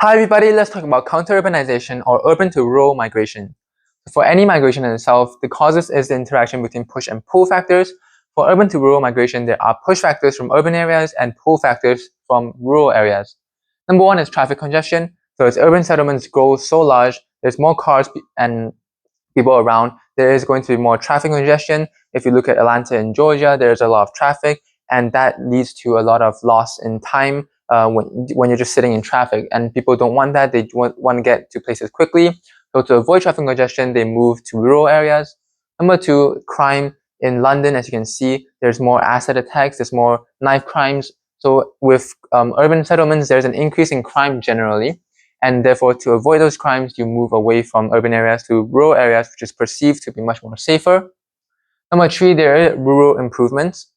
Hi everybody, let's talk about counterurbanization or urban to rural migration. For any migration in itself, the causes is the interaction between push and pull factors. For urban to rural migration, there are push factors from urban areas and pull factors from rural areas. Number one is traffic congestion. So as urban settlements grow so large, there's more cars and people around, there is going to be more traffic congestion. If you look at Atlanta in Georgia, there's a lot of traffic, and that leads to a lot of loss in time when you're just sitting in traffic. And people don't want that. They want to get to places quickly. So to avoid traffic congestion, they move to rural areas. Number two, crime in London. As you can see, there's more asset attacks, there's more knife crimes. So with urban settlements, there's an increase in crime generally. And therefore, to avoid those crimes, you move away from urban areas to rural areas, which is perceived to be much more safer. Number three, there are rural improvements.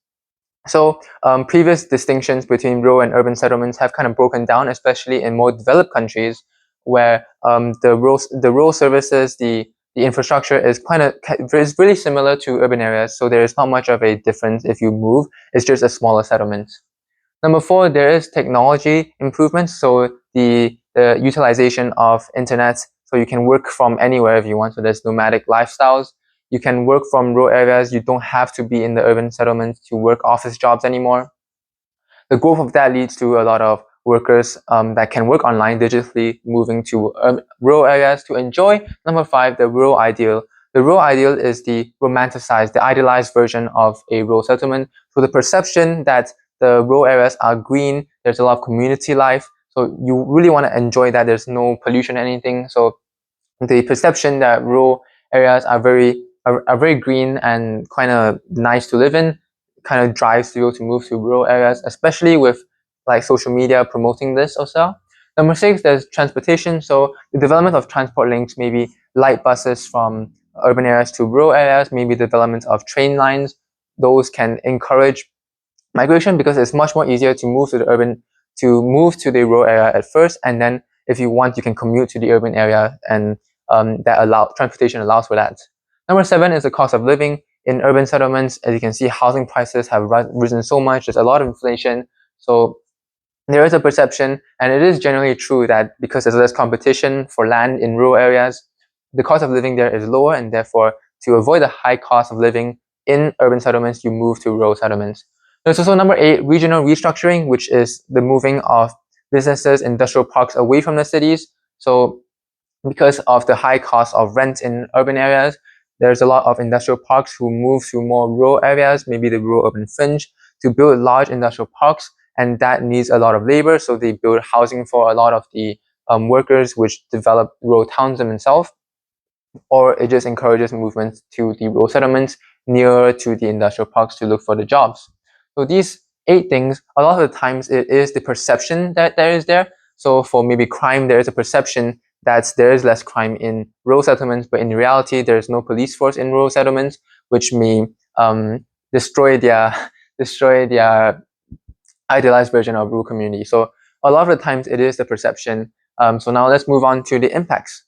So previous distinctions between rural and urban settlements have kind of broken down, especially in more developed countries, where the rural services, the infrastructure is is really similar to urban areas. So there is not much of a difference if you move. It's just a smaller settlement. Number four, there is technology improvements. So the utilization of internet, so you can work from anywhere if you want. So there's nomadic lifestyles. You can work from rural areas. You don't have to be in the urban settlements to work office jobs anymore. The growth of that leads to a lot of workers that can work online digitally moving to rural areas to enjoy. Number five, the rural ideal. The rural ideal is the romanticized, the idealized version of a rural settlement. So the perception that the rural areas are green, there's a lot of community life. So you really want to enjoy that. There's no pollution or anything. So the perception that rural areas are very green and kind of nice to live in kind of drives people to move to rural areas, especially with like social media promoting this also. Number six, there's transportation. So the development of transport links, maybe light buses from urban areas to rural areas, maybe the development of train lines. Those can encourage migration because it's much more easier to move to the rural area at first, and then if you want, you can commute to the urban area, and transportation allows for that. Number seven is the cost of living in urban settlements. As you can see, housing prices have risen so much. There's a lot of inflation. So there is a perception, and it is generally true, that because there's less competition for land in rural areas, the cost of living there is lower, and therefore, to avoid the high cost of living in urban settlements, you move to rural settlements. There's also number eight, regional restructuring, which is the moving of businesses, industrial parks away from the cities. So because of the high cost of rent in urban areas, there's a lot of industrial parks who move to more rural areas, maybe the rural urban fringe, to build large industrial parks, and that needs a lot of labor. So they build housing for a lot of the workers, which develop rural towns themselves, or it just encourages movement to the rural settlements nearer to the industrial parks to look for the jobs. So these eight things, a lot of the times it is the perception that there is there. So for maybe crime, there is a perception that there is less crime in rural settlements, but in reality, there is no police force in rural settlements, which may destroy their idealized version of rural community. So a lot of the times it is the perception. So now let's move on to the impacts.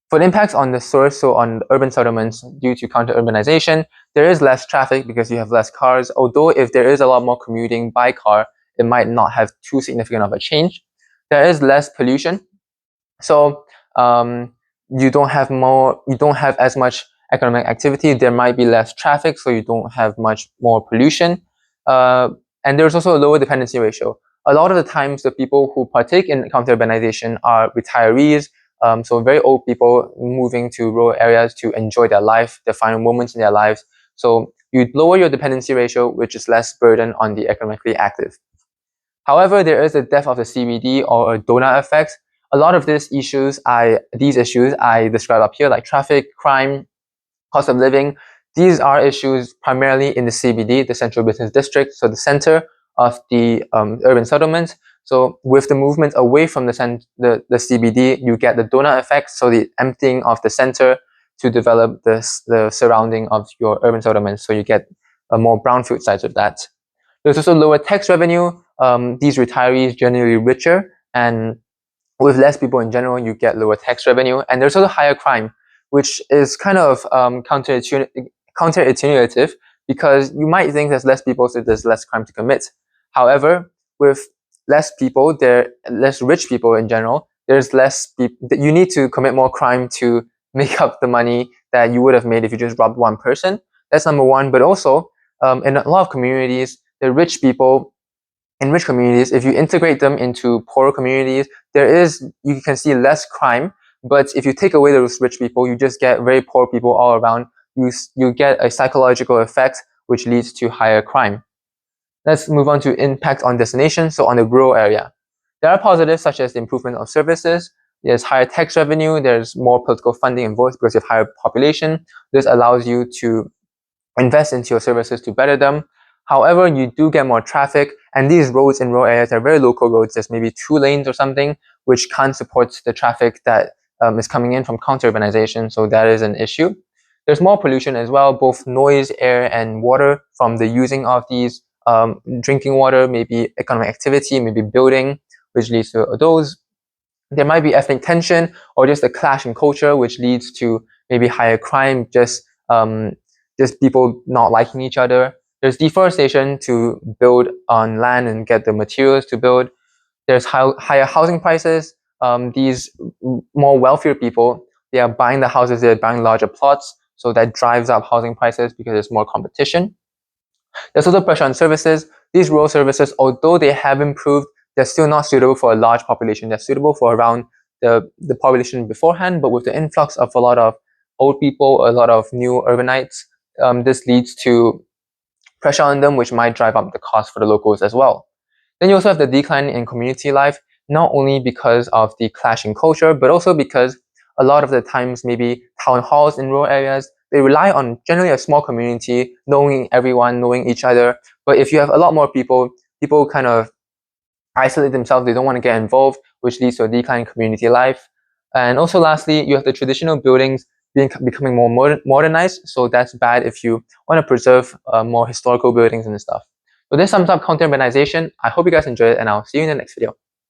For the impacts on the source, so on urban settlements due to counter-urbanization, there is less traffic because you have less cars. Although if there is a lot more commuting by car, it might not have too significant of a change. There is less pollution. So you don't have as much economic activity. There might be less traffic, so you don't have much more pollution. And there's also a lower dependency ratio. A lot of the times, the people who partake in counter-urbanization are retirees, so very old people moving to rural areas to enjoy their life, the final moments in their lives. So you lower your dependency ratio, which is less burden on the economically active. However, there is a death of the CBD or a donut effect. A lot of these issues I describe up here, like traffic, crime, cost of living, these are issues primarily in the CBD, the Central Business District, so the center of the urban settlement. So with the movement away from the CBD, you get the donut effect, so the emptying of the center to develop the surrounding of your urban settlement. So you get more brownfield sites of that. There's also lower tax revenue. These retirees generally richer, and with less people in general, you get lower tax revenue. And there's also higher crime, which is kind of counterintuitive, because you might think there's less people, so there's less crime to commit. However, with less people, less rich people in general, there's less people. You need to commit more crime to make up the money that you would have made if you just robbed one person. That's number one. But also, in a lot of communities, the rich people in rich communities, if you integrate them into poorer communities, you can see less crime. But if you take away those rich people, you just get very poor people all around. You get a psychological effect which leads to higher crime. Let's move on to impact on destination, so on the rural area. There are positives such as the improvement of services, there's higher tax revenue, there's more political funding and votes because you have higher population. This allows you to invest into your services to better them. However, you do get more traffic, and these roads in rural areas are very local roads. There's maybe 2 lanes or something, which can't support the traffic that is coming in from counter-urbanization, so that is an issue. There's more pollution as well, both noise, air, and water from the using of these drinking water, maybe economic activity, maybe building, which leads to those. There might be ethnic tension or just a clash in culture, which leads to maybe higher crime, just people not liking each other. There's deforestation to build on land and get the materials to build. There's higher housing prices. These more wealthier people, they are buying the houses, they're buying larger plots, so that drives up housing prices because there's more competition. There's also pressure on services. These rural services, although they have improved, they're still not suitable for a large population. They're suitable for around the population beforehand, but with the influx of a lot of old people, a lot of new urbanites, this leads to pressure on them, which might drive up the cost for the locals as well. Then you also have the decline in community life, not only because of the clash in culture, but also because a lot of the times maybe town halls in rural areas, they rely on generally a small community, knowing everyone, knowing each other. But if you have a lot more people, people kind of isolate themselves, they don't want to get involved, which leads to a decline in community life. And also lastly, you have the traditional buildings becoming more modernized, so that's bad if you want to preserve more historical buildings and stuff. So this sums up counter-urbanization. I hope you guys enjoyed it, and I'll see you in the next video.